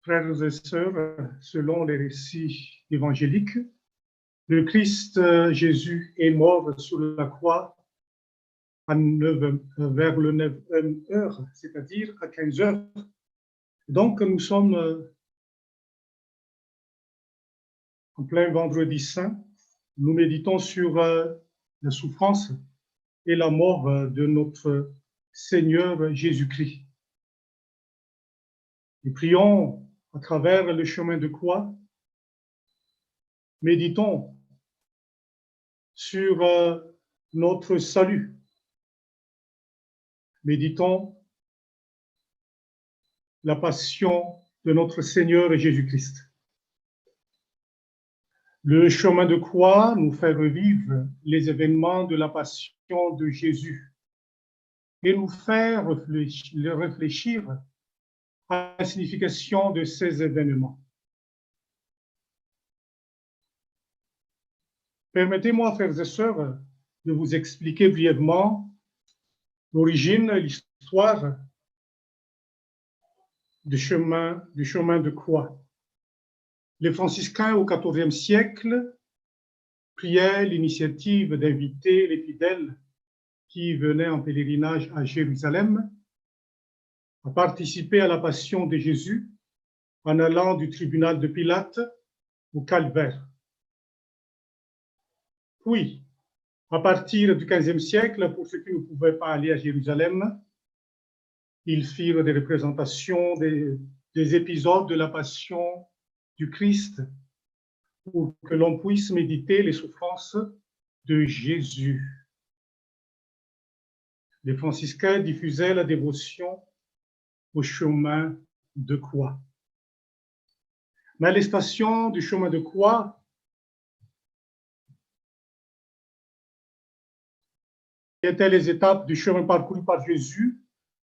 Frères et sœurs, selon les récits évangéliques, le Christ Jésus est mort sur la croix vers le 9e heure, c'est-à-dire à 15 heures. Donc, nous sommes en plein vendredi saint. Nous méditons sur la souffrance et la mort de notre Seigneur Jésus-Christ. Et prions à travers le chemin de croix. Méditons sur notre salut. Méditons la passion de notre Seigneur Jésus-Christ. Le chemin de croix nous fait revivre les événements de la passion de Jésus et nous fait réfléchir à la signification de ces événements. Permettez-moi, frères et sœurs, de vous expliquer brièvement l'origine, l'histoire du chemin de croix. Les franciscains au XIVe siècle priaient l'initiative d'inviter les fidèles qui venaient en pèlerinage à Jérusalem à participer à la passion de Jésus en allant du tribunal de Pilate au calvaire. Puis, à partir du XVe siècle, pour ceux qui ne pouvaient pas aller à Jérusalem, ils firent des représentations des épisodes de la passion du Christ pour que l'on puisse méditer les souffrances de Jésus. Les franciscains diffusaient la dévotion au chemin de croix. Mais les stations du chemin de croix qui étaient les étapes du chemin parcouru par Jésus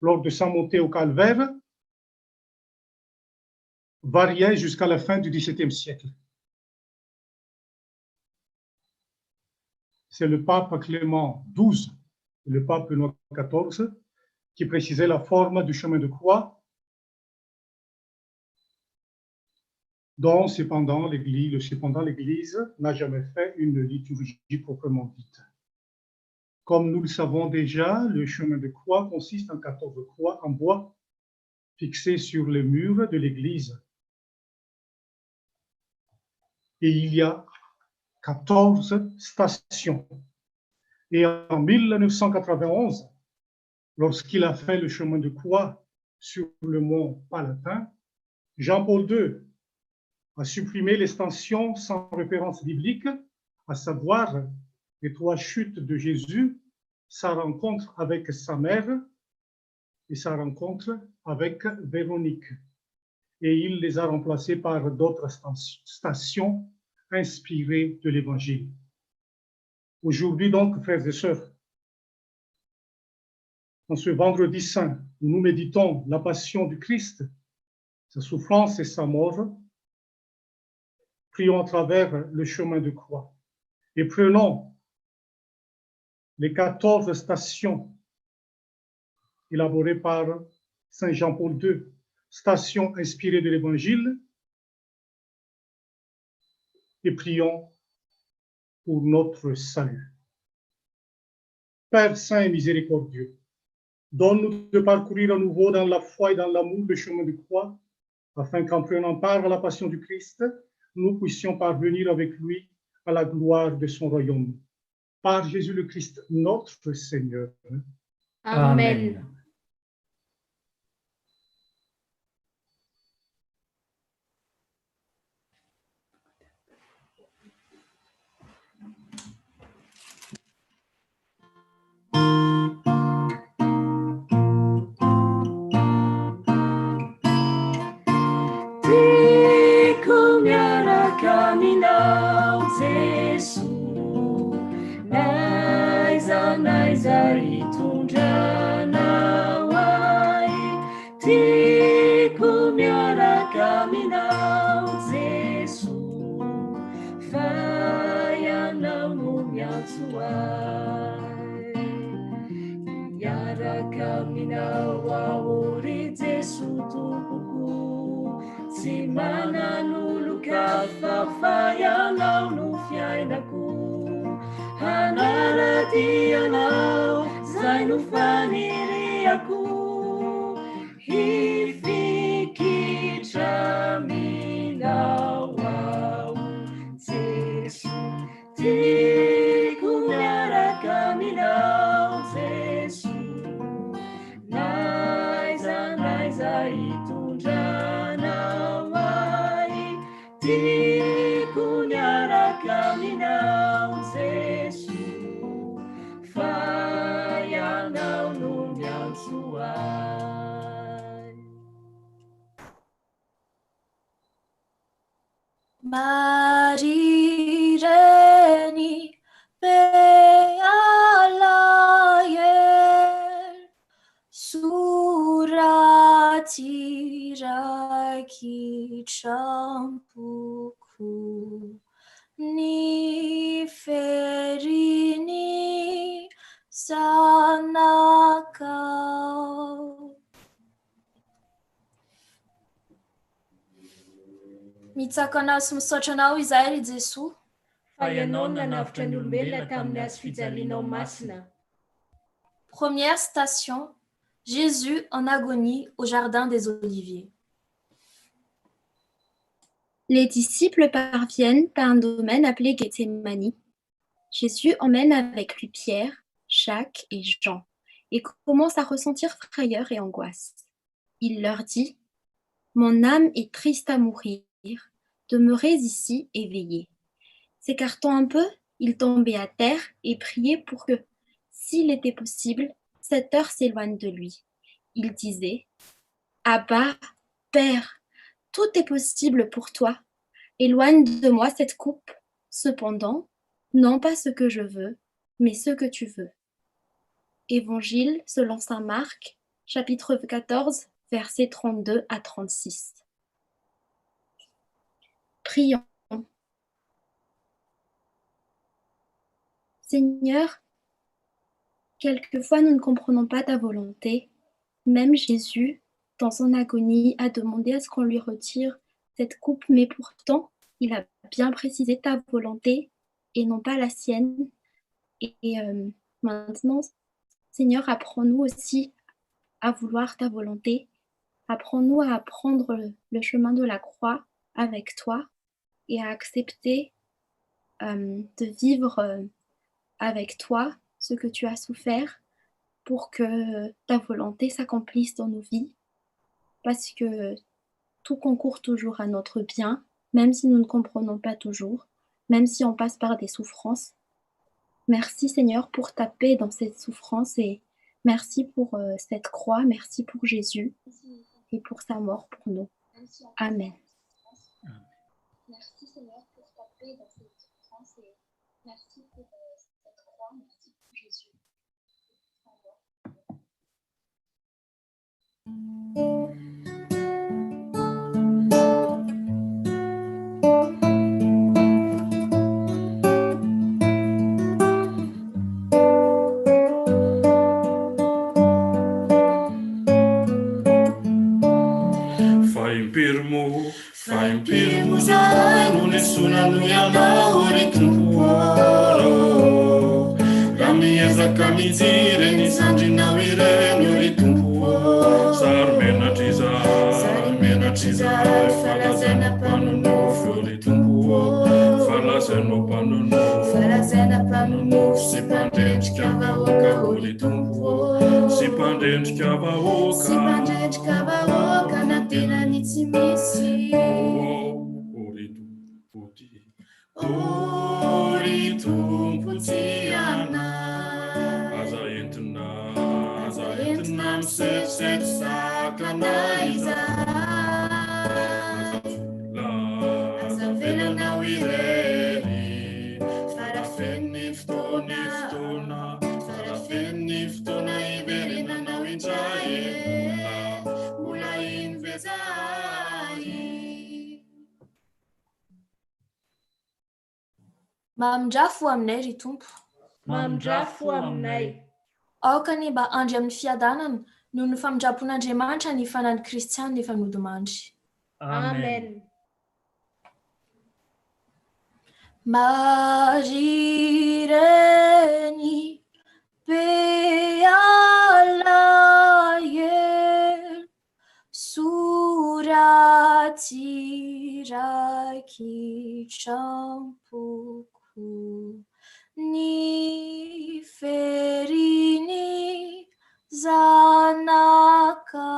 lors de sa montée au calvaire variaient jusqu'à la fin du XVIIe siècle. C'est le pape Clément XII et le pape Benoît XIV qui précisaient la forme du chemin de croix, dont cependant l'Église n'a jamais fait une liturgie proprement dite. Comme nous le savons déjà, le chemin de croix consiste en 14 croix en bois fixées sur les murs de l'église. Et il y a 14 stations. Et en 1991, lorsqu'il a fait le chemin de croix sur le mont Palatin, Jean-Paul II a supprimé les stations sans référence biblique, à savoir les 3 chutes de Jésus, sa rencontre avec sa mère et sa rencontre avec Véronique. Et il les a remplacées par d'autres stations inspirées de l'Évangile. Aujourd'hui donc, frères et sœurs, en ce vendredi saint, nous méditons la passion du Christ, sa souffrance et sa mort. Prions à travers le chemin de croix et prenons les 14 stations élaborées par Saint Jean-Paul II, stations inspirées de l'Évangile, et prions pour notre salut. Père saint et miséricordieux, donne-nous de parcourir à nouveau dans la foi et dans l'amour le chemin de croix, afin qu'en prenant part à la passion du Christ, nous puissions parvenir avec lui à la gloire de son royaume. Par Jésus le Christ, notre Seigneur. Amen. tsy manan'olo-ka fafayanao no fiainako hanaratianao zay no faniriako hifikitra minao ao Jesu tiako miaraka aminao Jesu naiza hitondranao ahy tiako miaraka aminao Jesu fayanao no miantso ahy Marireny bealayer surati rakichampuku ni ferini sanakao. Mitsaka anao sy misaotra anao izahay ry Jesosy. fa ianao nanavitra ny olombelona tamin'ny azy fijalianao masina. Première station, Jésus en agonie au jardin des Oliviers. Les disciples parviennent par un domaine appelé Gethsémani. Jésus emmène avec lui Pierre, Jacques et Jean et commence à ressentir frayeur et angoisse. Il leur dit « Mon âme est triste à mourir, demeurez ici et veillez. » S'écartant un peu, il tombait à terre et priait pour que, s'il était possible, cette heure s'éloigne de lui. Il disait « Abba, Père, tout est possible pour toi. Éloigne de moi cette coupe. Cependant, non pas ce que je veux, mais ce que tu veux. » Évangile selon saint Marc, chapitre 14, versets 32 à 36. Prions. Seigneur, quelquefois nous ne comprenons pas ta volonté. Même Jésus, dans son agonie, a demandé à ce qu'on lui retire cette coupe, mais pourtant, il a bien précisé ta volonté et non pas la sienne. Et maintenant, Seigneur, apprends-nous aussi à vouloir ta volonté. Apprends-nous à prendre le chemin de la croix avec toi et à accepter de vivre avec toi ce que tu as souffert pour que ta volonté s'accomplisse dans nos vies. Parce que tout concourt toujours à notre bien, même si nous ne comprenons pas toujours, même si on passe par des souffrances. Merci Seigneur pour ta paix dans cette souffrance et merci pour cette croix, merci pour Jésus et pour sa mort pour nous. Amen. Merci Seigneur pour ta paix dans cette souffrance et merci pour cette croix, merci pour Jésus. Faimpirmo zahay no nessunano ianao ritompo raha miezaka mijery ny sandrinao ireny ritompo sary menatry zahay falazaina mpanonofo ritompo falazainao mpanonofo sy mpandrendrika vahoaka ho ritompo sy mpandrendrika vahoaka na tena ny tsy misy ritompo ty anay aza entina misetrosetro sakana izahay aza velanao irery farafen'ny fotoana iverenanao indray ola iny ve zahay. Mahamindrafo aminay ry Tompo. Mahamindrafo aminay. Aoka ny mba andry amin'ny fiadanana noho ny famindrapon'Andriamanitra ny fanan'ny Kristianina efa nodimandry. Amen. Majireni pealaye suratira champuku ni ferini zanaka.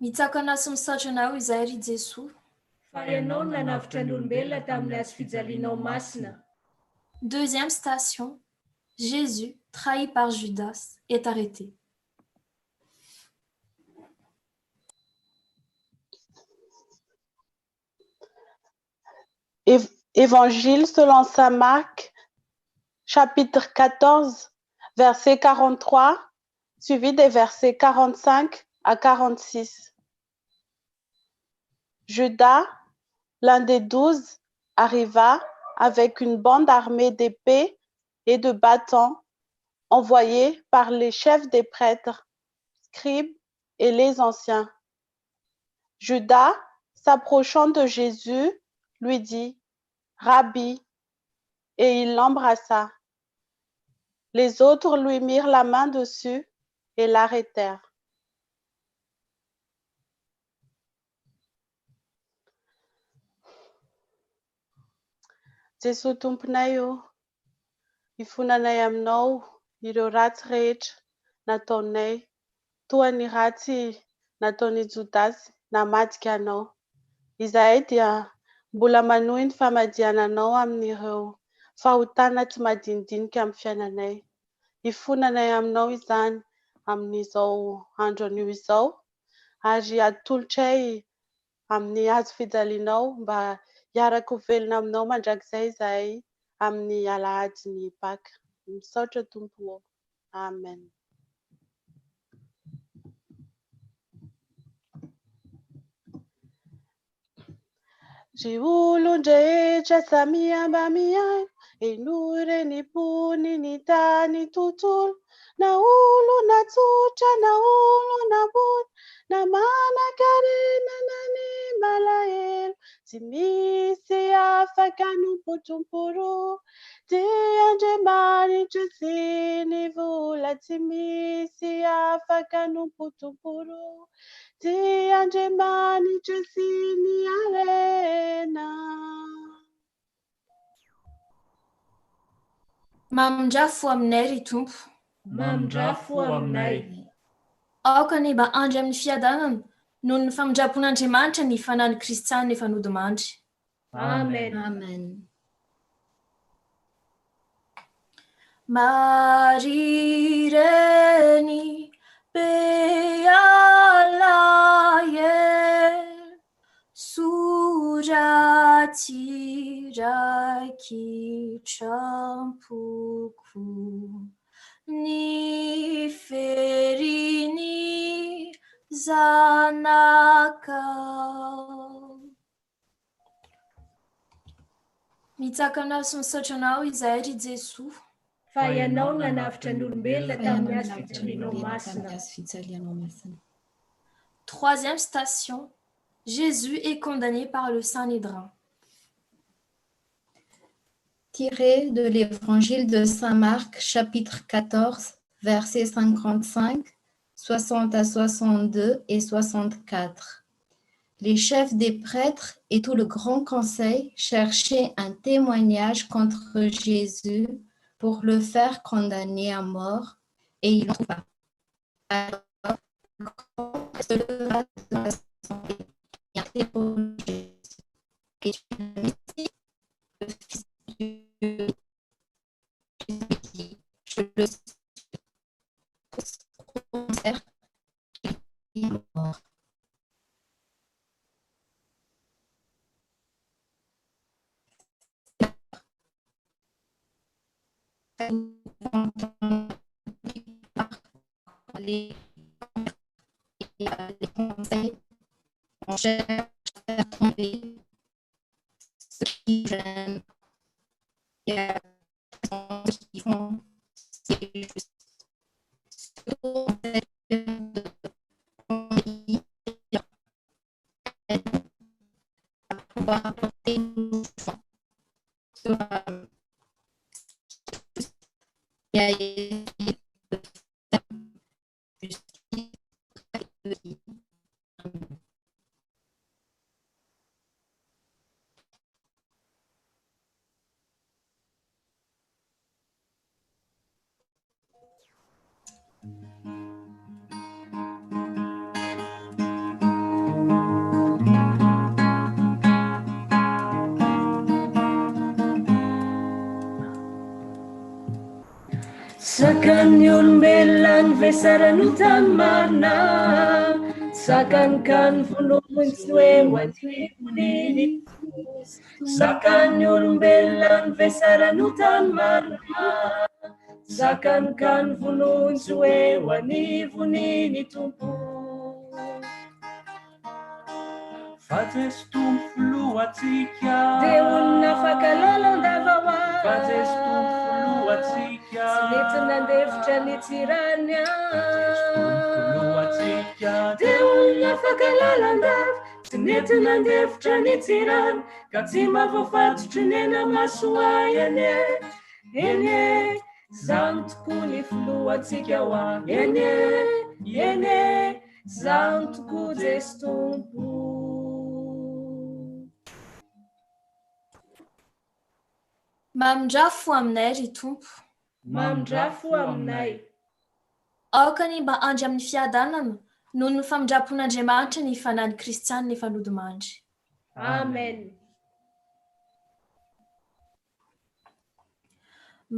Mitsakana sy misaotra anao izahay ry Jesoa. Fa ianao nanavitra ny olombelona tamin'ny hazo fijalianao masina. Deuxième station, Jésus, trahi par Judas, est arrêté. Évangile selon saint Marc, chapitre 14, verset 43, suivi des versets 45 à 46. Judas, l'un des 12, arriva avec une bande armée d'épées et de bâtons envoyés par les chefs des prêtres, scribes et les anciens. Judas, s'approchant de Jésus, lui dit « Rabbi », et il l'embrassa. Les autres lui mirent la main dessus et l'arrêtèrent. Jesoa tomponay io, ifonanay aminao ireo ratsy rehetra nataonay, toa ny ratsy nataon'i Jodasy namadika anao. Izahay dia mbola manohy ny famadiananao amin'ireo fahotana tsy madinidinika amin'ny fiainanay. Ifonanay aminao izany amin'izao andro anio izao, ary atolotray amin'ny hazo fijalianao mba hiaraka ho velona aminao mandrakizay izahay amin'ny alahady ny Pâques. Misaotra Tompo. Amen. Ry olon-drehetra samy ambamiaina, eny reny pony ny tany tontolo, na olona tsotra na olona bota, na manan-karena na ny malahelo, tsy misy afaka nompotomporo. Ty Andriamanitra sy ny vola, tsy misy afaka nompotomporo. Ty Andriamanitra sy ny alena. Mamondrafo aminay ry Tompo. Mamondrafo aminay. Aoka ny mba andry amin'ny fiadanana noho ny famondrapon'Andriamanitra ny fanahin'i Kristianina efa nodimandry. Amen. Amen. Marireny pealaye suratira champuku ni ferini zanaka. Mitsakana sy misaotra anao izahay ry Jesoa. Fa ianao nanavitra ny olombelona tamin'ny hazo fijalianao masina. Troisième station, Jésus est condamné par le Sanhédrin. Tiré de l'évangile de saint Marc, chapitre 14, versets 55, 60 à 62 et 64. Les chefs des prêtres et tout le grand conseil cherchaient un témoignage contre Jésus pour le faire condamner à mort, et il n'en trouva pas. Alors, le grand prêtre se leva de l'assemblée et interrogea Jésus. Es-tu le Messie, le Fils de Dieu? Jésus dit, je le suis. Tous prononcèrent qu'il est mort. Les conseils, on cherche à faire tomber ceux qui gênent, et ceux qui font ce qui est juste. surtout en cette période de pandémie, à pouvoir apporter nos enfants sur et à essayer de faire justice auprès de Sakan ny olombelona vesarany tany marina, sakan kan vonoiny tsy hoe ho antivoniny. Sakan ny olombelona vesarany tany marina, sakan kan vonoiny tsy hoe ho anivoniny tompo. Fa Jesy tompo lohatsika, Dia olona fakalalan-dava ho azy. Fa Jesy tompo lohatsika, Tsy mety nandefitra ny tsirany lohatsika, Dia olona fakalalan-dava, tsy mety nandefitra ny tsirany, ka tsy mahavoafatotry ny ena masoay eny e, zany tokoa ny filohantsika ho ahy. Eny e, zany tokoa Jesy tompo. Mamindrafo aminay ry Tompo. Mamindrafo aminay. Aoka ny mba andry amin'ny fiadanana noho ny famindrapon'Andriamanitra ny fanany Kristianina efa nodimandry. Amen.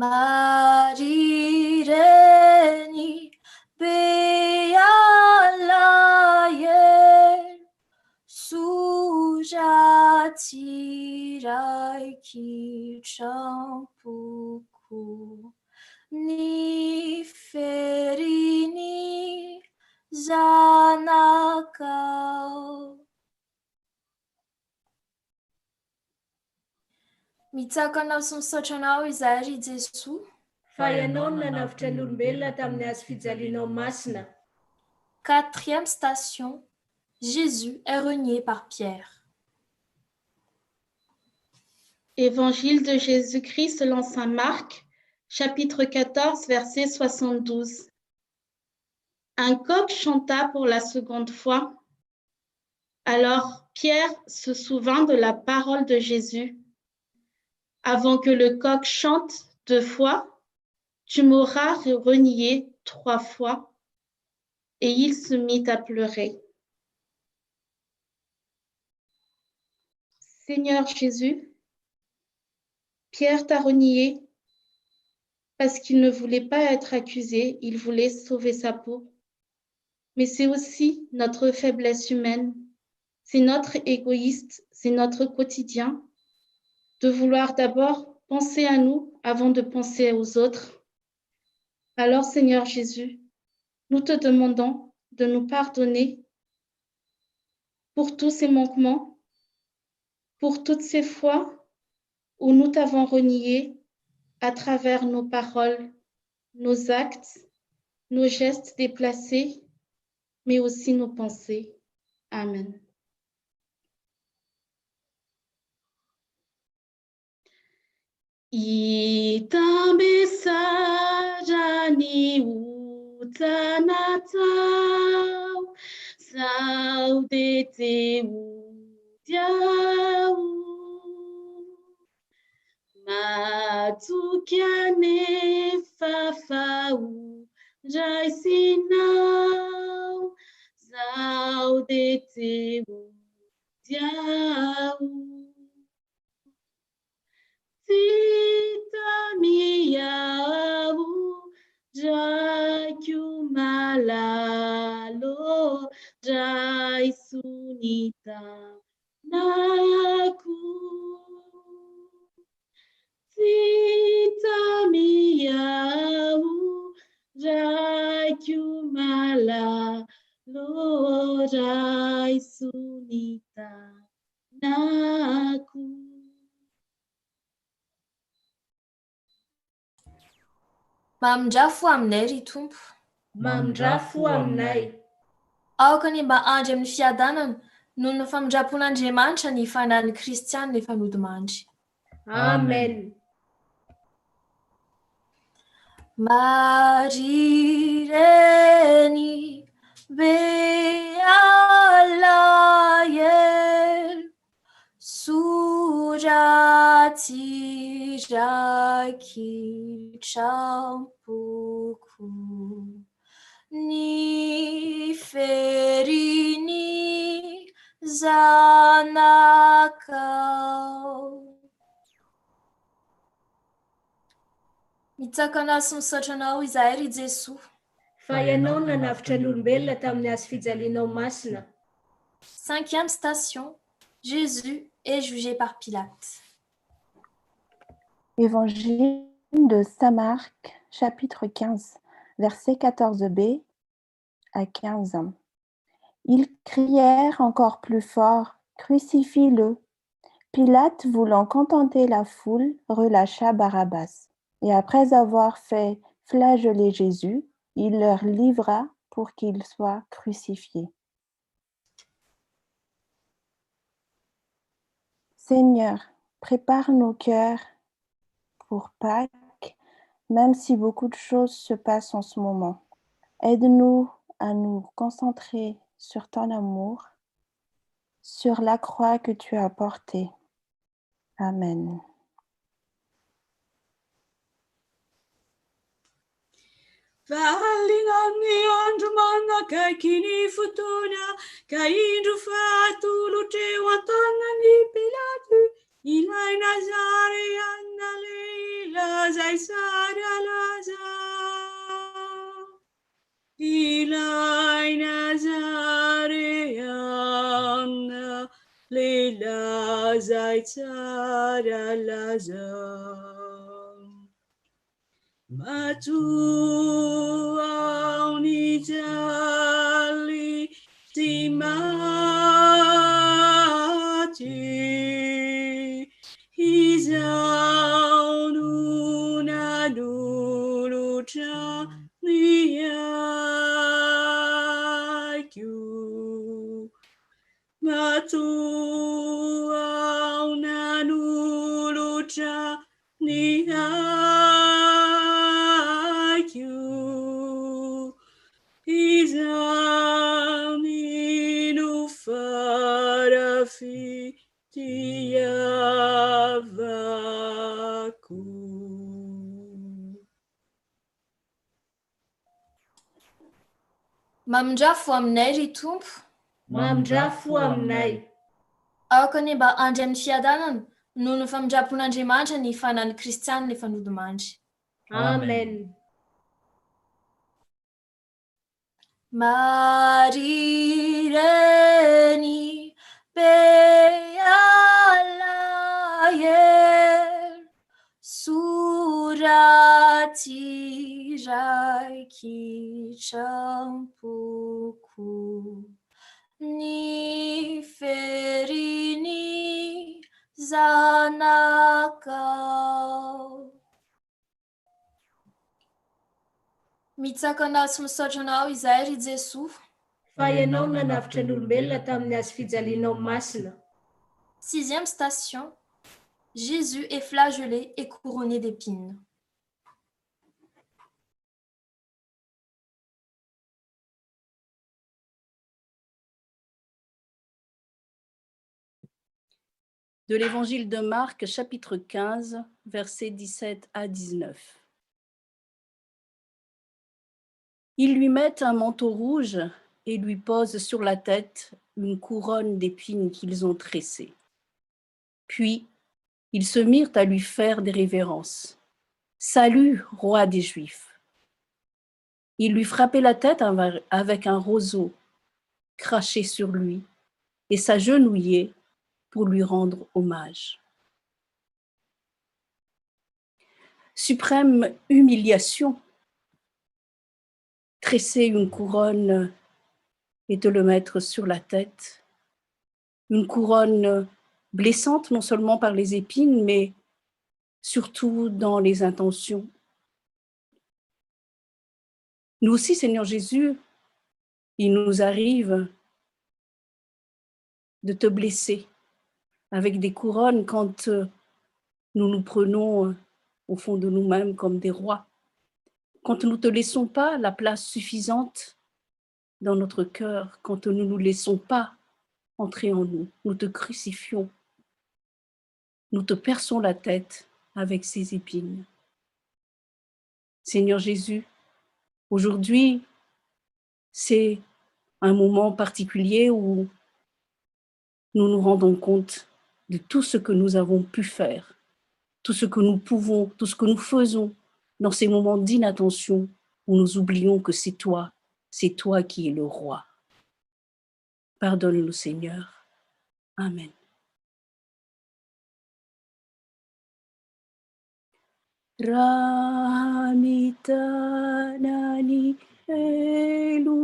Marireny be alaye suratsirai kitrampoko ny ferini zanakao. Mitsako anao sy misaotra anao izahay ry Jesoa. Fa ianao no nanavitra ny olombelona tamin'ny hazo fijalianao masina. 4e station. Jésus est renié par Pierre. Évangile de Jésus-Christ selon saint Marc, chapitre 14, verset 72. Un coq chanta pour la seconde fois. Alors Pierre se souvint de la parole de Jésus. Avant que le coq chante 2 fois, tu m'auras renié 3 fois. Et il se mit à pleurer. Seigneur Jésus, Pierre t'a renié parce qu'il ne voulait pas être accusé, il voulait sauver sa peau. Mais c'est aussi notre faiblesse humaine, c'est notre égoïste, c'est notre quotidien de vouloir d'abord penser à nous avant de penser aux autres. Alors Seigneur Jésus, nous te demandons de nous pardonner pour tous ces manquements, pour toutes ces fois où nous t'avons renié à travers nos paroles, nos actes, nos gestes déplacés, mais aussi nos pensées. Amen. Itambe sajani utanatau, saudete udiau, matukiane fafau, jaisinau, saudete udiau. Sita miau jai malalo jai sunita naku. Sita miau jai malalo jai sunita naku. Mamindrafo aminay ry Tompo. Mamindrafo aminay. Aoka ny mba andry amin'ny fiadanana noho ny famindrampon'Andriamanitra ny fanan'ny Kristianina efa nodimandry. Amen. Maria reny bealael suraty raki trampuku ni ferini zanakao. Mitsakana sy misaotra anao izahay ry Jesoa. Fa ianao no nanavitra ny olombelona tamin'ny hazo fijalianao masina. 5e station. Jésus est jugé par Pilate. Évangile de Saint Marc, chapitre 15, versets 14b à 15. Ils crièrent encore plus fort, « Crucifie-le !» Pilate, voulant contenter la foule, relâcha Barabbas. Et après avoir fait flageller Jésus, il leur livra pour qu'il soit crucifié. Seigneur, prépare nos cœurs pour Pâques, même si beaucoup de choses se passent en ce moment. Aide-nous à nous concentrer sur ton amour, sur la croix que tu as portée. Amen. Valinani andro manakaiky ny fotoana ka indro fahatolotra eo an-tanan'ny Pilaty ilay Nazareana lehilahy zay sara laza. Ilay Nazareana lehilahy zay tsara laza. Matoa ny jaly ty maty, izao no nanolotra ny aiko. Matoa nanolotra ny aiko. Izany no farafitiavako. Mamindrafo aminay ry Tompo. Mamindrafo aminay. Aoka ny mba andry amin'ny fiadanana noho ny famindrampon'Andriamanitra ny fanan'ny Kristianina efa nodimandry. Amen. Maria reny bealael suraty raiky trampuku ni ferini zanakao. Mitsakana sy misaotra anao izahay ry Jesoa. Fa ianao no nanavitra ny olombelona tamin'ny hazo fijalianao masina. 6e station. Jésus est flagellé et couronné d'épines. De l'évangile de Marc, chapitre 15, versets 17 à 19. Ils lui mettent un manteau rouge et lui posent sur la tête une couronne d'épines qu'ils ont tressée. Puis, ils se mirent à lui faire des révérences. « Salut, roi des Juifs !» Ils lui frappaient la tête avec un roseau, crachaient sur lui et s'agenouillaient pour lui rendre hommage. Suprême humiliation, tresser une couronne et te le mettre sur la tête, une couronne blessante non seulement par les épines, mais surtout dans les intentions. Nous aussi, Seigneur Jésus, il nous arrive de te blesser avec des couronnes quand nous nous prenons au fond de nous-mêmes comme des rois, quand nous ne te laissons pas la place suffisante dans notre cœur, quand nous ne nous laissons pas entrer en nous, nous te crucifions, nous te perçons la tête avec ces épines. Seigneur Jésus, aujourd'hui, c'est un moment particulier où nous nous rendons compte de tout ce que nous avons pu faire, tout ce que nous pouvons, tout ce que nous faisons dans ces moments d'inattention où nous oublions que c'est toi qui es le roi. Pardonne-nous, Seigneur. Amen. Ramitanani elukianau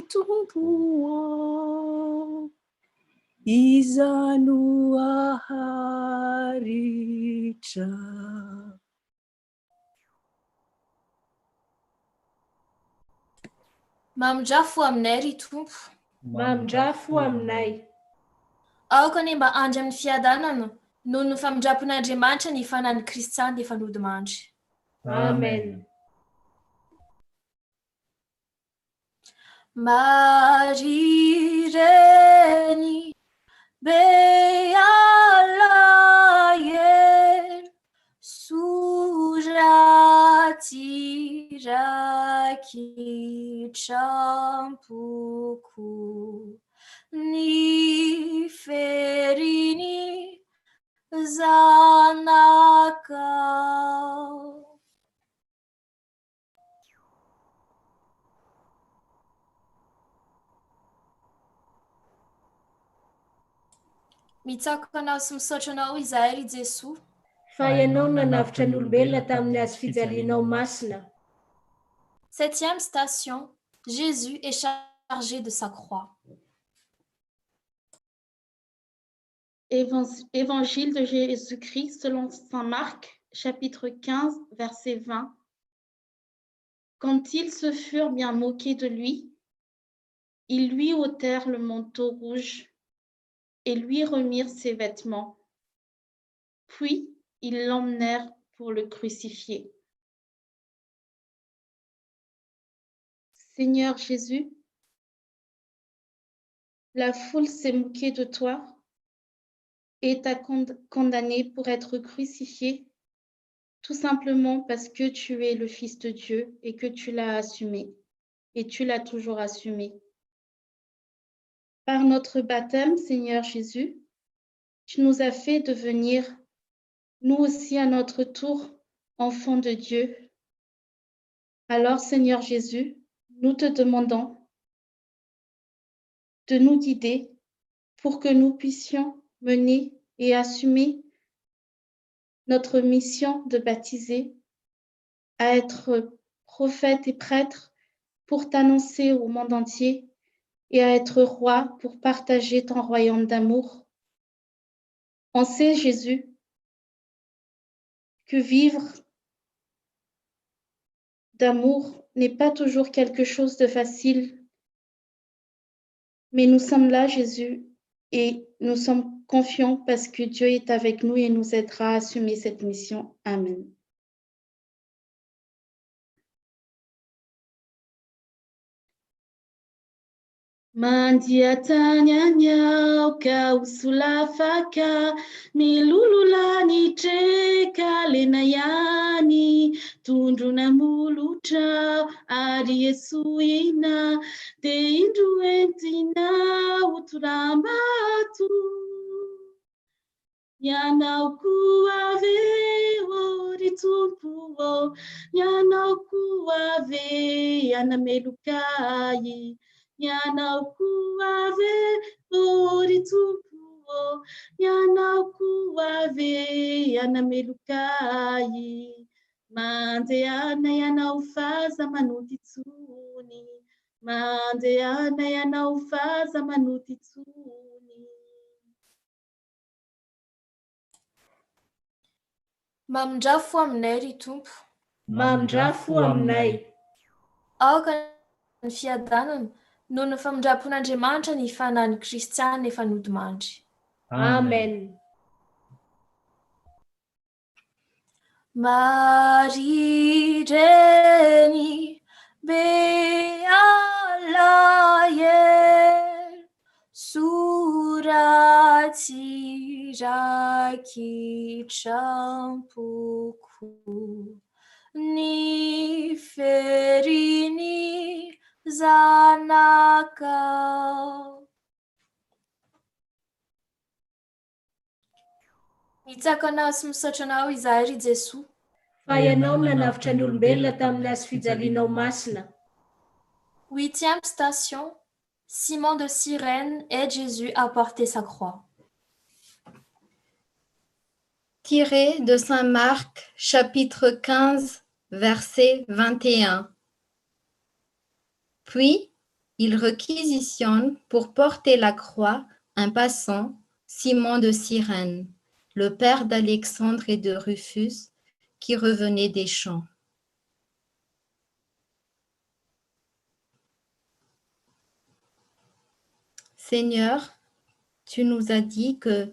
tumpuo izanu aharicha. Mamjafo aminay ry tompo. Mamjafo aminay. Aoka ny mba andry amin'ny fiadanana noho ny famindrampon'Andriamanitra ny fanan'i Kristy dia fanody mandry. Amen. Marireny bealayer suratiraki champuku ni ferini zanakao. Mitsako anao sy misaotra anao izahay ry Jesoa. Fa ianao nanavitra ny olombelona tamin'ny hazo fijalianao masina. 7e station. Jésus est chargé de sa croix. Évangile de Jésus-Christ selon saint Marc, chapitre 15, verset 20. Quand ils se furent bien moqués de lui, ils lui ôtèrent le manteau rouge et lui remirent ses vêtements. Puis, ils l'emmenèrent pour le crucifier. Seigneur Jésus, la foule s'est moquée de toi et t'a condamné pour être crucifié, tout simplement parce que tu es le Fils de Dieu et que tu l'as assumé, et tu l'as toujours assumé. Par notre baptême, Seigneur Jésus, tu nous as fait devenir, nous aussi à notre tour, enfants de Dieu. Alors, Seigneur Jésus, nous te demandons de nous guider pour que nous puissions mener et assumer notre mission de baptiser, à être prophète et prêtre pour t'annoncer au monde entier et à être roi pour partager ton royaume d'amour. On sait, Jésus, que vivre d'amour n'est pas toujours quelque chose de facile, mais nous sommes là, Jésus, et nous sommes confiants parce que Dieu est avec nous et nous aidera à assumer cette mission. Amen. Mandiatanyanyao kausulafaka milululani treka lenayani tundruna mulutra ari Yesu ina de indruentina uturambatu yanao kuave oritumpuo yanao kuave yanamelukai Yanau kuave oritumpuo, yanau kuave yanamelukai. Mandeana yanau faza manutitsuni, mandeana yanau faza manutitsuni. Mamindra fo aminay ry tompo. Mamindra fo aminay. aoka ny fiadanana noho ny famindrapon'Andriamanitra ny fanany kristianina efa nodimandry. Amen. Maria reny bealael suraty rakitrampuku ni ferini zanakao. Mitsako anao sy misaotra anao izahay ry Jesosy. Fa ianao nanavitra ny olombelona tamin'ny azy fijalianao masina. 8e station. Simon de Cyrène aide Jésus à porter sa croix. Tiré de Saint Marc, chapitre 15, verset 21. Puis, il réquisitionne pour porter la croix un passant, Simon de Cyrène, le père d'Alexandre et de Rufus, qui revenait des champs. Seigneur, tu nous as dit que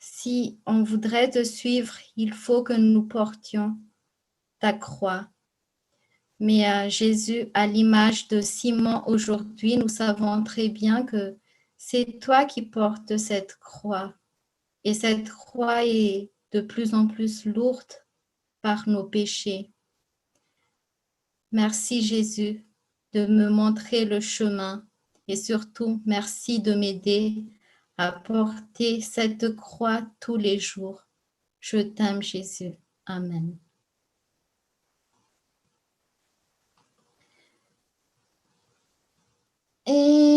si on voudrait te suivre, il faut que nous portions ta croix. Mais Jésus, à l'image de Simon aujourd'hui, nous savons très bien que c'est toi qui portes cette croix. Et cette croix est de plus en plus lourde par nos péchés. Merci Jésus de me montrer le chemin et surtout merci de m'aider à porter cette croix tous les jours. Je t'aime Jésus. Amen. Entunis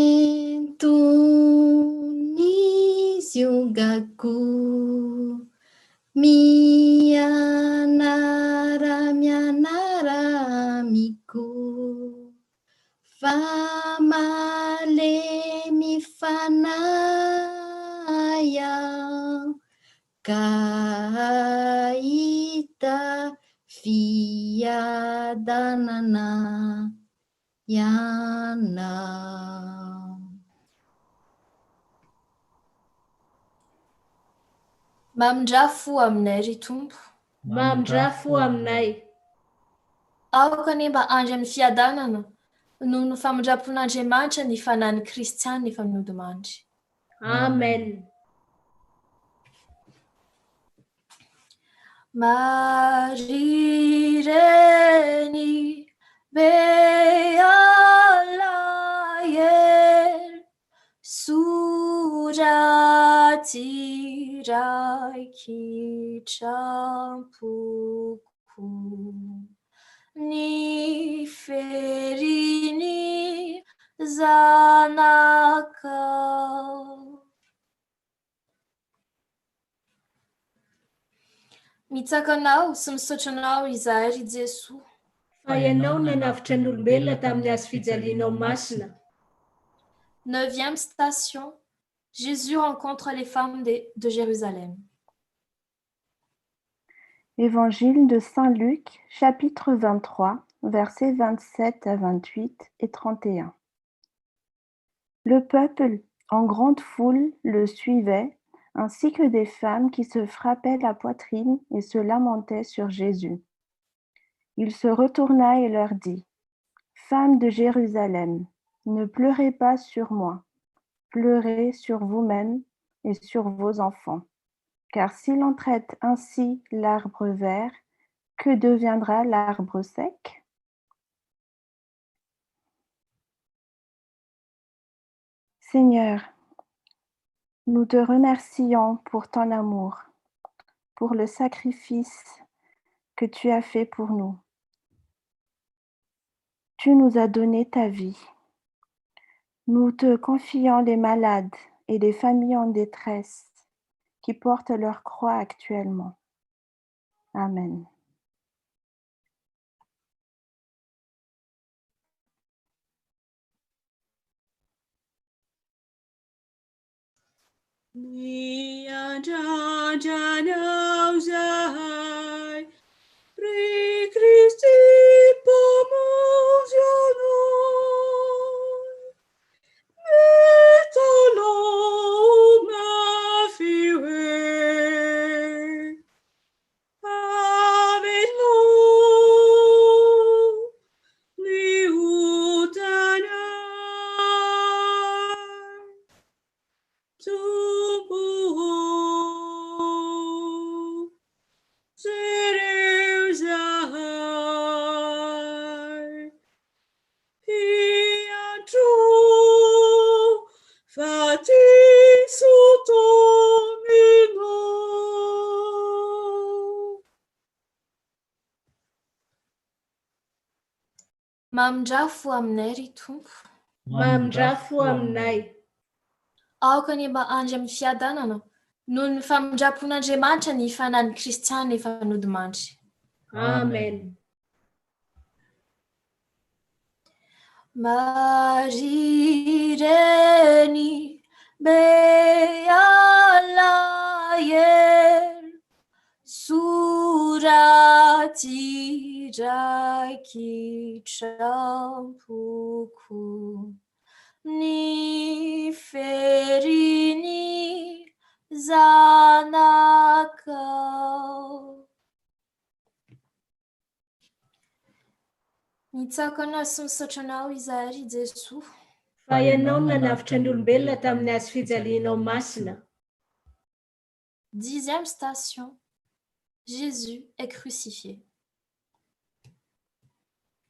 yugaku mianara miku famale mifanaya kaita fiadanana yana. Mamindrafo aminay ry Tompo. Mamindrafo aminay. Aoka ny mba andry amin'ny fiadanana noho ny famindrapon'Andriamanitra ny fanany kristianina efa nodimandry. Amen. Marireni bealael surati rakitrampuku ni ferini zanakao. Mitsaka anao sy misaotra anao izahay ry Jesosy. Fa ianao nanavitra ny olombelona tamin'ny azy fijalianao masina. 9e station. Jésus rencontre les femmes de Jérusalem. Évangile de Saint Luc, chapitre 23, versets 27 à 28 et 31. Le peuple, en grande foule, le suivait, ainsi que des femmes qui se frappaient la poitrine et se lamentaient sur Jésus. Il se retourna et leur dit : « Femmes de Jérusalem, ne pleurez pas sur moi, pleurez sur vous-mêmes et sur vos enfants. Car si l'on traite ainsi l'arbre vert, que deviendra l'arbre sec ? Seigneur, nous te remercions pour ton amour, pour le sacrifice que tu as fait pour nous. Tu nous as donné ta vie. Nous te confions les malades et les familles en détresse qui portent leur croix actuellement. Amen. Pri Christi pomozionu Seruzai, Piantru, Fati Sutomino. Mamindrafo aminay ry Tompo. Mamindrafo aminay. Aoka ny mba andry amin'ny fiadanana noho ny famindrapon'Andriamanitra ny fanan'ny Kristiana efa nodimandry. Amen. Marireny bealayer surati rakitrampuku ni ferini zanakao. Nitsakana sy misaotra anao izahay ry Jesoa. Fa ianao nanavitra ny olombelona tamin'ny hazo fijalianao masina. 10e station. Jésus est crucifié.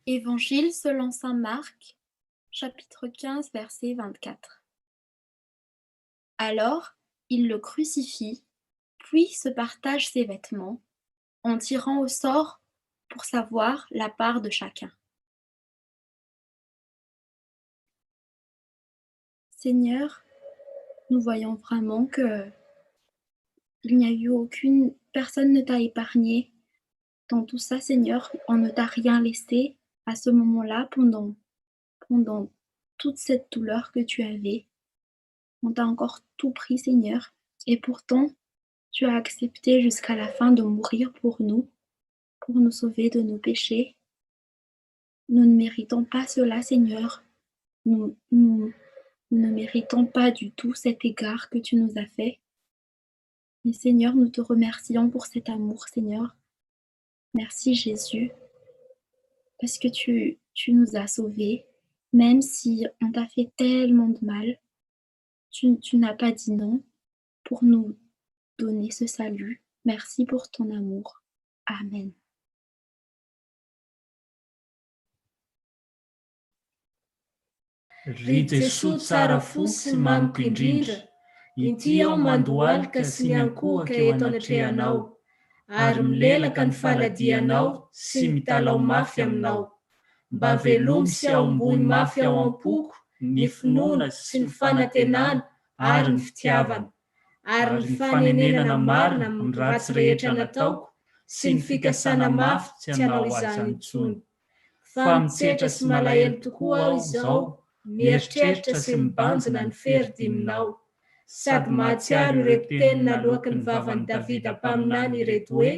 Évangile selon saint Marc, chapitre 15, verset 24. Alors, il le crucifie, puis se partage ses vêtements, en tirant au sort pour savoir la part de chacun. Seigneur, nous voyons vraiment que il n'y a eu personne ne t'a épargné. Dans tout ça, Seigneur, on ne t'a rien laissé à ce moment-là, pendant toute cette douleur que tu avais. On t'a encore tout pris, Seigneur. Et pourtant, tu as accepté jusqu'à la fin de mourir pour nous sauver de nos péchés. Nous ne méritons pas cela, Seigneur. Nous ne méritons pas du tout cet égard que tu nous as fait. Mais Seigneur, nous te remercions pour cet amour, Seigneur. Merci Jésus, parce que tu nous as sauvés, même si on t'a fait tellement de mal. Tu n'as pas dit non pour nous donner ce salut. Merci pour ton amour. Amen. Ry Jesosy tsara fo sy mamiko indrindra, ity aho mandohalika sy miankohaka eto anatrehanao, ary milelaka ny faladianao sy mitalao mafy aminao. Mba velomy sy aombony mafy ao am-poko ny finoana sy ny fanantenana ary ny fitiavana, ary ny fanenenana marina amin'ny ratsy rehetra nataoko sy ny fikasana mafy tsy hanao izany intsony. Fa mitsetra sy malahelo tokoa aho izao, mieritreritra sy mibanjina ny feridiminao, sady mahatsiaro ireto teny naloaka ny vavan'i Davida mpaminany ireto hoe: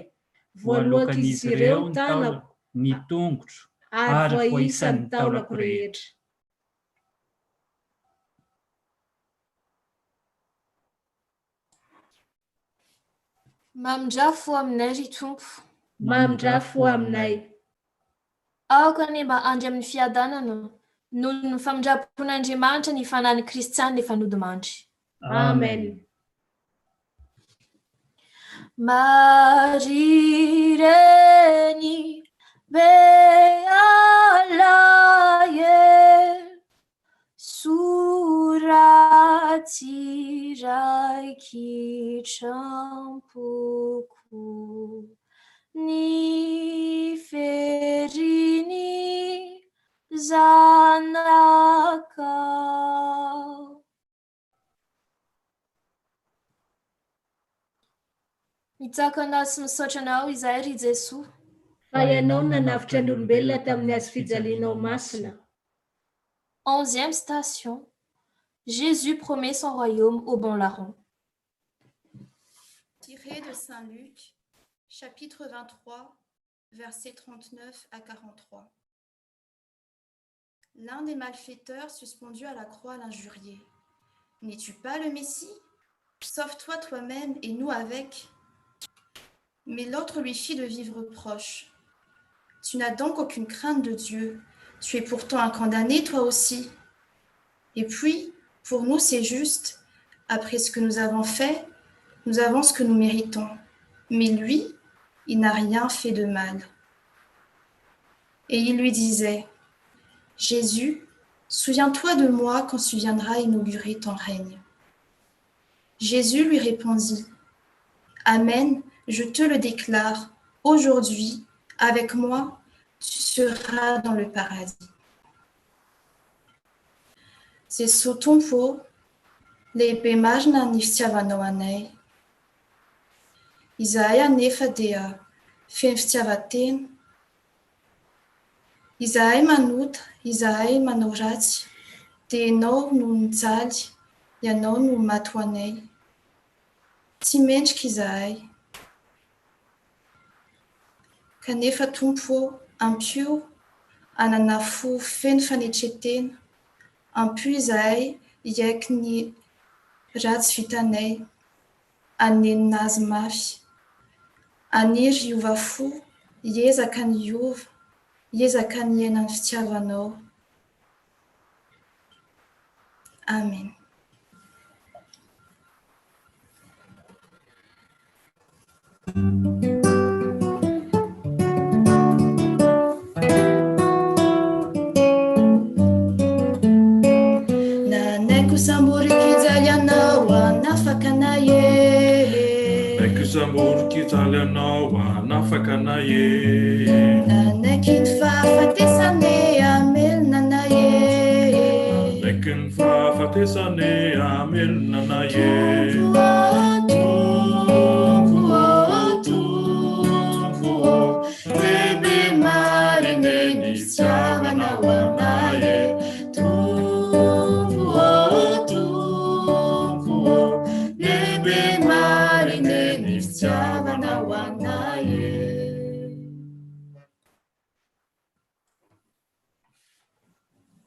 voaloak'izy ireo ny tanako, ny tongotro, ary voaisan'ny taolako rehetra. Mamindrafo aminay ry Tompo. Mamindrafo aminay. Aoka ny mba andry amin'ny fiadanana noho ny famindrapon'Andriamanitra ny fanan'ny Kristiana efa nodimandry. Amen. Marireny bealayer surati rakitrampuku ni ferini zanakao. Mitsakana sy misaotra anao izahay ry Jesoa. Fa ianao nanavitra ny olombelona tamin'ny hazo fijalianao masina. 11e station. Jésus promet son royaume au bon larron. Tiré de Saint Luc, chapitre 23, versets 39 à 43. L'un des malfaiteurs suspendu à la croix l'injuriait. « N'es-tu pas le Messie? Sauve-toi toi-même et nous avec. » Mais l'autre lui fit de vives reproches. « Tu n'as donc aucune crainte de Dieu. Tu es pourtant un condamné toi aussi. Et puis, pour nous c'est juste. Après ce que nous avons fait, nous avons ce que nous méritons. Mais lui, il n'a rien fait de mal. Et il lui disait, Jésus, souviens-toi de moi quand tu viendras inaugurer ton règne. Jésus lui répondit, Amen, je te le déclare, aujourd'hui, avec moi, tu seras dans le paradis. C'est sous ton pot, les pémages na niftiavanoanei. Isaia nefa dia fiftiavaten. Izahay manoto, izahay manao ratsy, dia ianao no mijaly, ianao no maty ho anay. Tsy mendrika izahay. Kanefa Tompo, ampio, anana fo feno fanetretena, ampio izahay hiaiky ny ratsy vitanay, anenina azy mafy. Aniry hiova fo, hiezaka ny hiova, hiezaka ny iaina ny fitiavanao. Amen. Nanay sambory kijaly anao anafaka anay e. Nanay sambory kijaly anao anafaka anay e. Nanay ny fahafatesany amelona anay e. Nanay ny fahafatesany amelona anay e. Lehibe mariny ny fitiavanao anay e. Lehibe mariny ny fitiavanao anay e.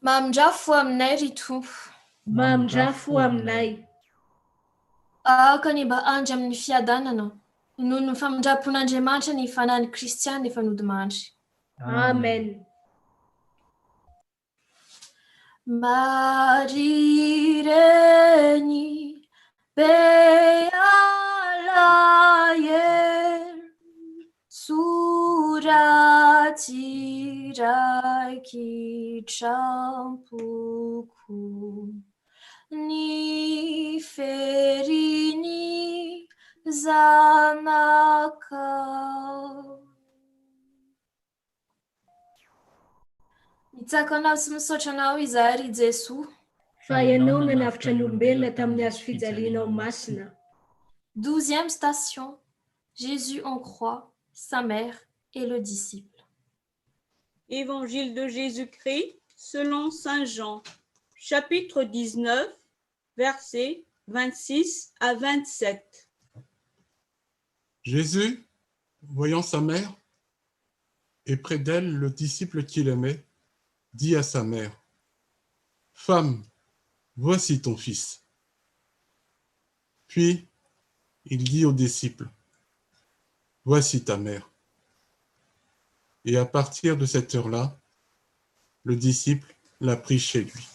Mamindrafo aminay ry Tompo. Mamindrafo aminay. Ahaka ny mba andry amin'ny fiadanana noho ny famindrapon'Andriamanitra ny fanahiny Kristiana efa nodimandry. Amen. Maria reny be alayer suraty raiky trampoko ny ferini zanakao. Mitsako anao sy misaotra anao izahay ry Jesoa. Fa ianao nanavitra ny olombelona tamin'ny hazo fijalianao masina. 12e station. Jésus en croix, sa mère et le disciple. Évangile de Jésus-Christ selon Saint Jean, chapitre 19, versets 26 à 27. Jésus, voyant sa mère, et près d'elle le disciple qu'il aimait, dit à sa mère, « Femme, voici ton fils. » Puis, il dit au disciple, « Voici ta mère. » Et à partir de cette heure-là, le disciple l'a pris chez lui.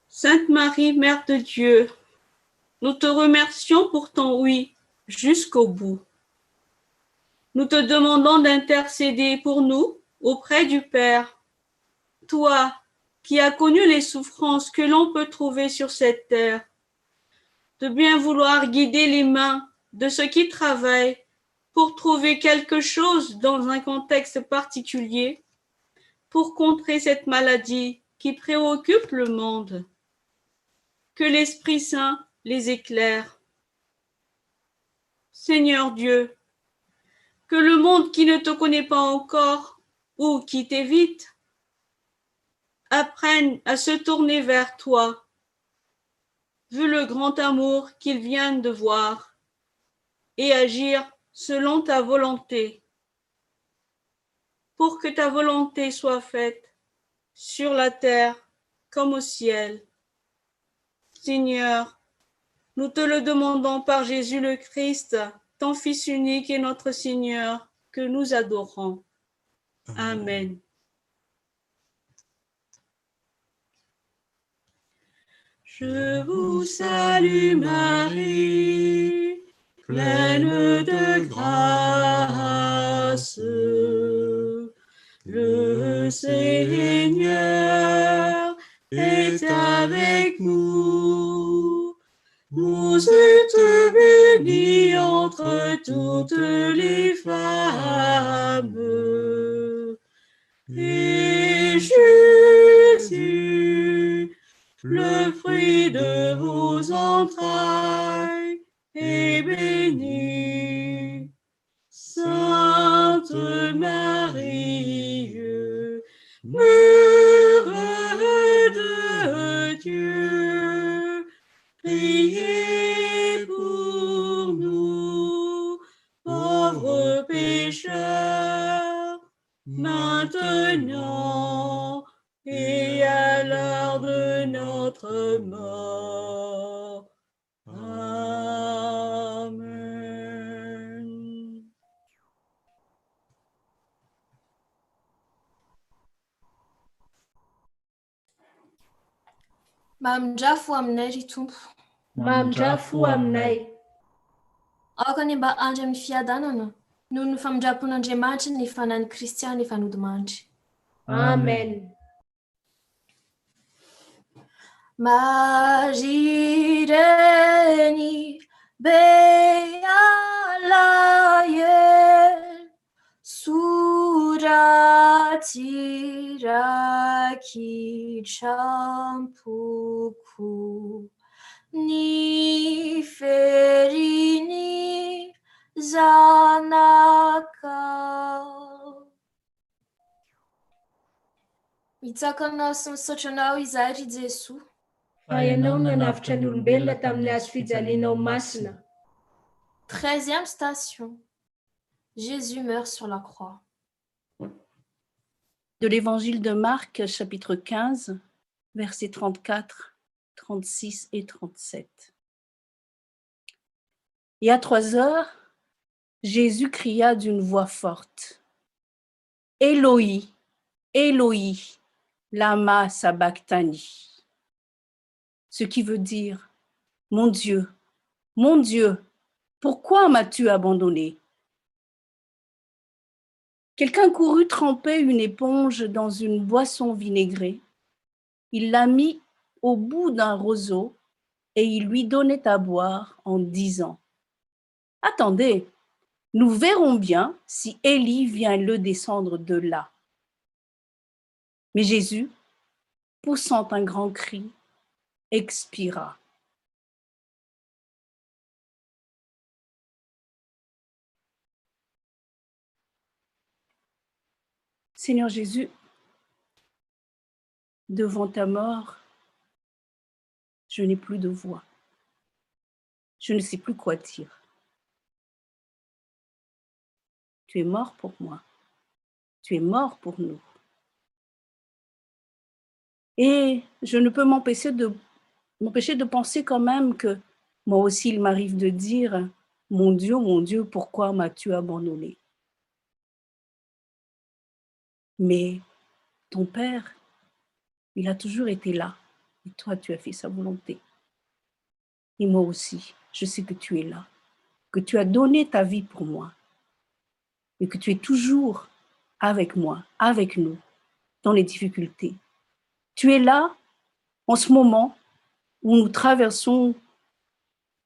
Sainte Marie, Mère de Dieu, nous te remercions pour ton oui jusqu'au bout. Nous te demandons d'intercéder pour nous auprès du Père. Toi, qui as connu les souffrances que l'on peut trouver sur cette terre, de bien vouloir guider les mains de ceux qui travaillent pour trouver quelque chose dans un contexte particulier, pour contrer cette maladie qui préoccupe le monde. Que l'Esprit Saint les éclaire. Seigneur Dieu, que le monde qui ne te connaît pas encore ou qui t'évite apprenne à se tourner vers toi, vu le grand amour qu'ils viennent de voir, et agir selon ta volonté, pour que ta volonté soit faite sur la terre comme au ciel. Seigneur, nous te le demandons par Jésus le Christ, ton Fils unique et notre Seigneur, que nous adorons. Amen. Je vous salue Marie, pleine de grâce. Le Seigneur est avec nous. Vous êtes bénie entre toutes les femmes. Et Jésus, le fruit de vos entrailles, est béni. Sainte Marie, Mère de Dieu, priez pour nous, pauvres pécheurs, maintenant et à l'heure de notre mort. Amen. Mamjafo aminay ry tompo. Mamjafo aminay. Aoka ny mba andry amin'ny fiadanana noho ny famindrapon'Andriamanitra ny fanan'ny Kristiana efa nodimandry. Amen. Marie reny be alaye surati raki champuku ni ferini zanaka. Mitsakana sy misaotra anao izahay ry Jesoa. Fa ianao nanavitra ny olombelona tamin'ny hazo fijalianao masina. 13e station. Jésus meurt sur la croix. De l'évangile de Marc, chapitre 15, versets 34, 36 et 37. Et à 3 heures, Jésus cria d'une voix forte, « Éloi, Éloi, lama sabachthani » ce qui veut dire « Mon Dieu, pourquoi m'as-tu abandonné ?» Quelqu'un courut tremper une éponge dans une boisson vinaigrée. Il la mit au bout d'un roseau et il lui donnait à boire en disant « Attendez, nous verrons bien si Élie vient le descendre de là. » Mais Jésus, poussant un grand cri, expira. Seigneur Jésus, devant ta mort, je n'ai plus de voix. Je ne sais plus quoi dire. Tu es mort pour moi. Tu es mort pour nous. Et je ne peux m'empêcher de penser quand même que moi aussi, il m'arrive de dire « Mon Dieu, pourquoi m'as-tu abandonné ?» Mais ton Père, il a toujours été là. Et toi, tu as fait sa volonté. Et moi aussi, je sais que tu es là, que tu as donné ta vie pour moi et que tu es toujours avec moi, avec nous, dans les difficultés. Tu es là en ce moment où nous traversons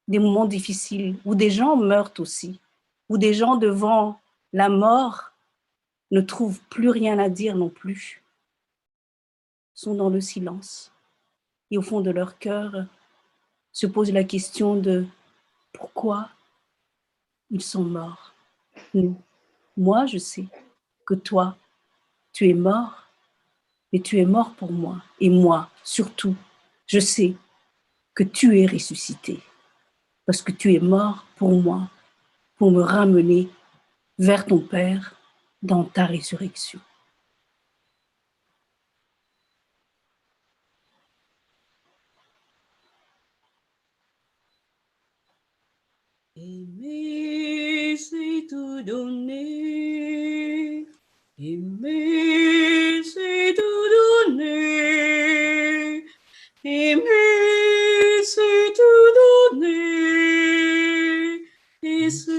des moments difficiles, où des gens meurent aussi, où des gens devant la mort ne trouvent plus rien à dire non plus, sont dans le silence et au fond de leur cœur se posent la question de pourquoi ils sont morts. Moi, je sais que toi, tu es mort, mais tu es mort pour moi. Et moi, surtout, je sais que tu es ressuscité parce que tu es mort pour moi, pour me ramener vers ton Père dans ta résurrection. Aimer, c'est tout donner. Aimer, c'est tout donner. Aimer, c'est tout donner.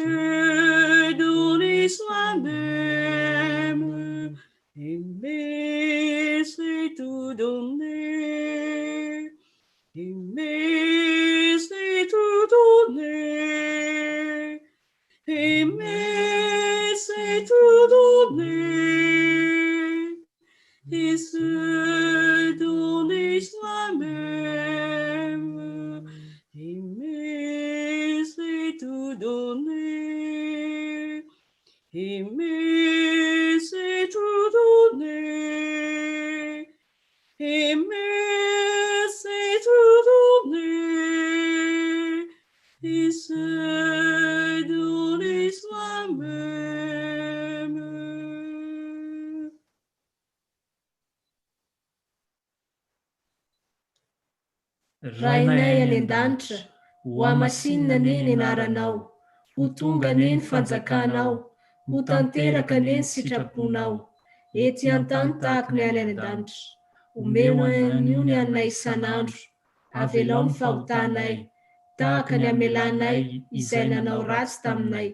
se donner soi-même. Aimer, c'est tout donner. Aimer, c'est tout donner. Aimer, c'est tout donner. Et se donner soi-même. Aimer, c'est tout donner. Aimer, c'est tout donner. Aimer, c'est tout donner. Et se donner soi-même. Rainay any an-danitra, ho amasinina neny ianaranao, ho tonga neny fanjakanao, ho tanteraka neny sitraponao, ety an-tany tahaka ny any an-danitra. Omeno an'io ny anay isan'andro, avelao ny fahotanay, tahaka ny amelanay izay nanao ratsy taminay.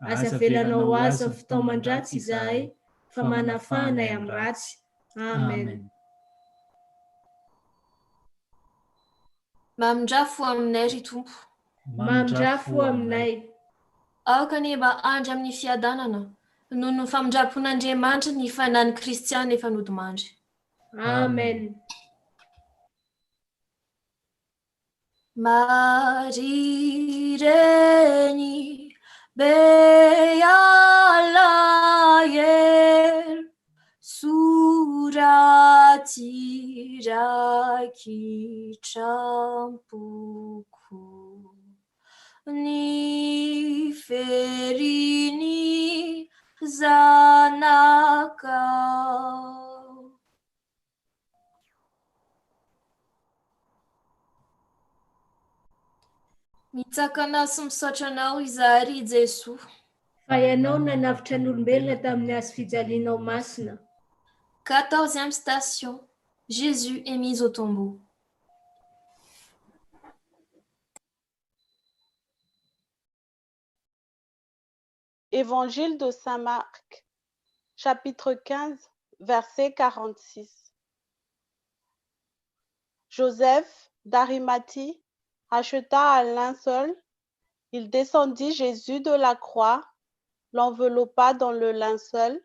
Aza avelanao azy amin'ny fitaoman-dratsy izahay, fa manafanay amin'ny ratsy. Amen. Mamindrafo aminay ry Tompo. Mamindrafo aminay. Aoka ny mba andry amin'ny fiadanana, noho ny famindrapon'Andriamanitra ny fanan'ny Kristiana efa nodimandry. Amen. Maria reny be alahel, suraty rakitram-poko, ny ferini zanakao. Mitsakana sy misaotra anao izahay ry Jesoa, fa ianao nanavitra ny olombelona tamin'ny hazo fijalianao masina. 14e station. Jésus est mis au tombeau. Évangile de Saint Marc, chapitre 15, verset 46. Joseph d'Arimathie acheta un linceul, il descendit Jésus de la croix, l'enveloppa dans le linceul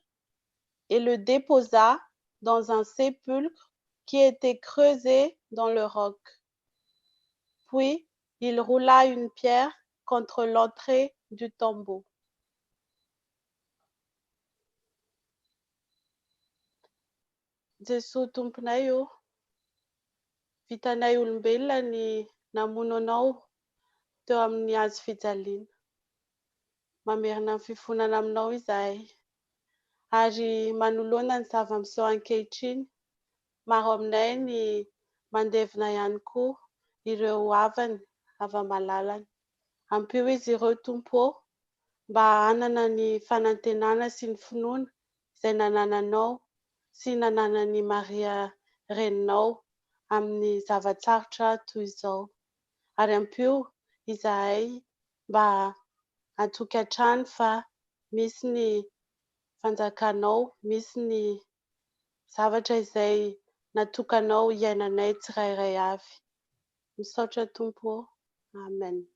et le déposa dans un sépulcre qui était creusé dans le roc. Puis il roula une pierre contre l'entrée du tombeau. Jesoa tomponay io, vitanay olombelona ny namono anao teo amin'ny hazo fijaliana. Mamerina ny fifonana aminao izahay, ary manoloana ny zava-miseho ankehitriny, maro aminay ny mandevina ihany koa ireo havany ava-malalany. Ampio izy ireo Tompo, mba hanana ny fanantenana sy ny finoana izay nanananao sy nananan'i Maria reninao amin'ny zavatsarotra toy izao. Ary ampio izahay mba hatoky hatrany fa misy ny fanjakanao, misy ny zavatra izay natokanao iainanay tsirairay avy. Misaotra Tompo. Amen.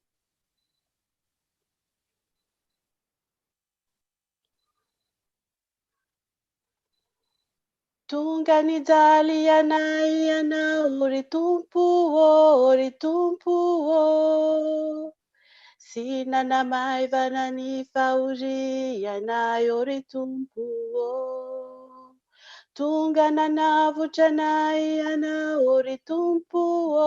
Tonga nijaly anay ianao ry Tompo ô, sy nanamaivana ny fahorianay ry Tompo ô. Tonga nanavotra anay ianao ry Tompo ô,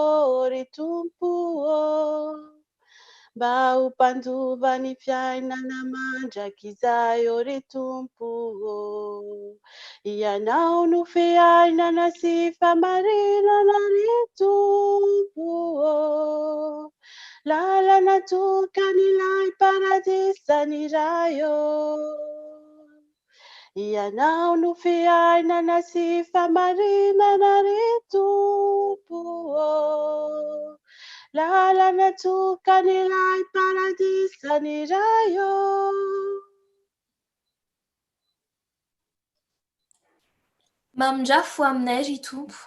mba ho mpandova ny fiainana mandrakizay ry Tompo ô. Ianao no fiainana sy famarinana ry Tompo ô. Lalana tokan'ilay paradisany iray ô. Ianao no fiainana sy famarinana ry Tompo ô. lalana tokany ilay paradisany iray eo. Mamindrafo aminay ry Tompo.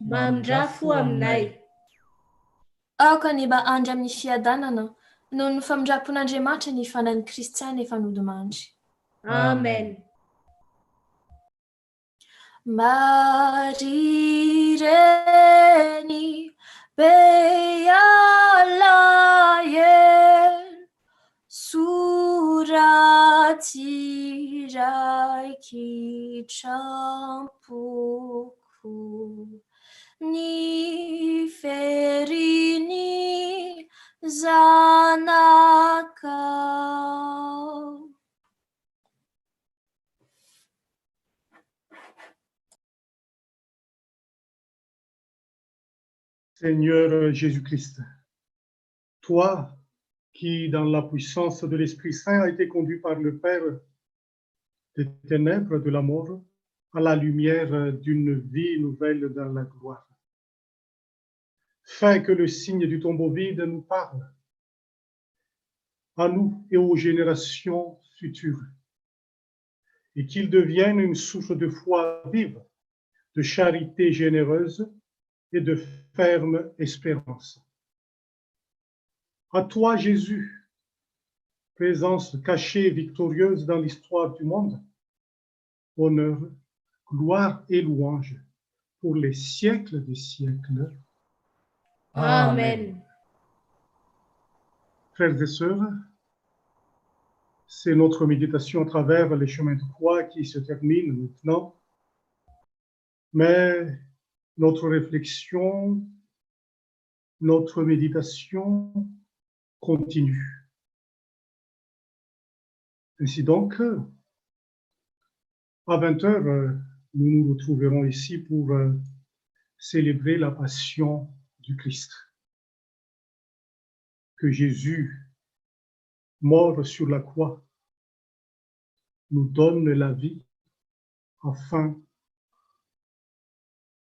Mamindrafo aminay. Aoka ny mba andry amin'ny fiadanana noho ny famindrapon'Andriamanitra ny fanahin'ny Kristiana efa nodimandry. Amen. Marireny be alayen suraty raiky trampoko ni ferini zanakao. Seigneur Jésus-Christ, toi qui, dans la puissance de l'Esprit Saint, a été conduit par le Père des ténèbres de la mort à la lumière d'une vie nouvelle dans la gloire. Fais que le signe du tombeau vide nous parle, à nous et aux générations futures, et qu'il devienne une source de foi vive, de charité généreuse et de ferme espérance. À toi, Jésus, présence cachée et victorieuse dans l'histoire du monde, honneur, gloire et louange pour les siècles des siècles. Amen. Frères et sœurs, c'est notre méditation à travers les chemins de croix qui se termine maintenant, mais notre réflexion, notre méditation continue. Ainsi donc, à 20h, nous nous retrouverons ici pour célébrer la passion du Christ. Que Jésus, mort sur la croix, nous donne la vie afin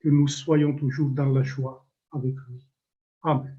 que nous soyons toujours dans la joie avec lui. Amen.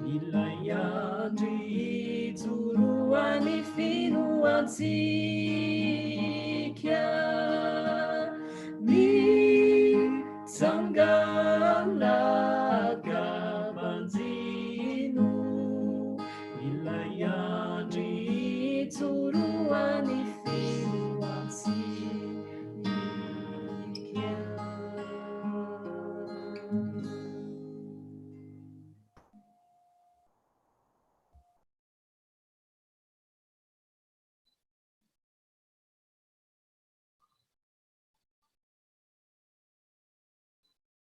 Ilay andry ijoroany finoantsika